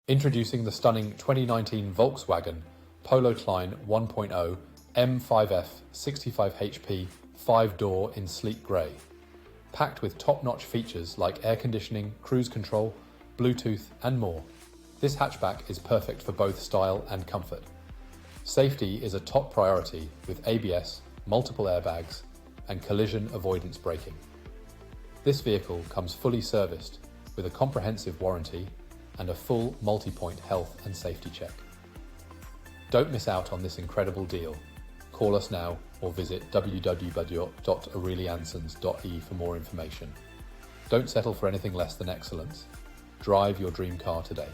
Introducing the stunning 2019 Volkswagen Polo Tline 1.0 M5F 65 HP 5-door in sleek grey. Packed with top-notch features like air conditioning, cruise control, Bluetooth and more. This hatchback is perfect for both style and comfort. Safety is a top priority with ABS, multiple airbags and collision avoidance braking. This vehicle comes fully serviced with a comprehensive warranty and a full multi-point health and safety check. Don't miss out on this incredible deal. Call us now or visit www.aureliansons.e for more information. Don't settle for anything less than excellence. Drive your dream car today.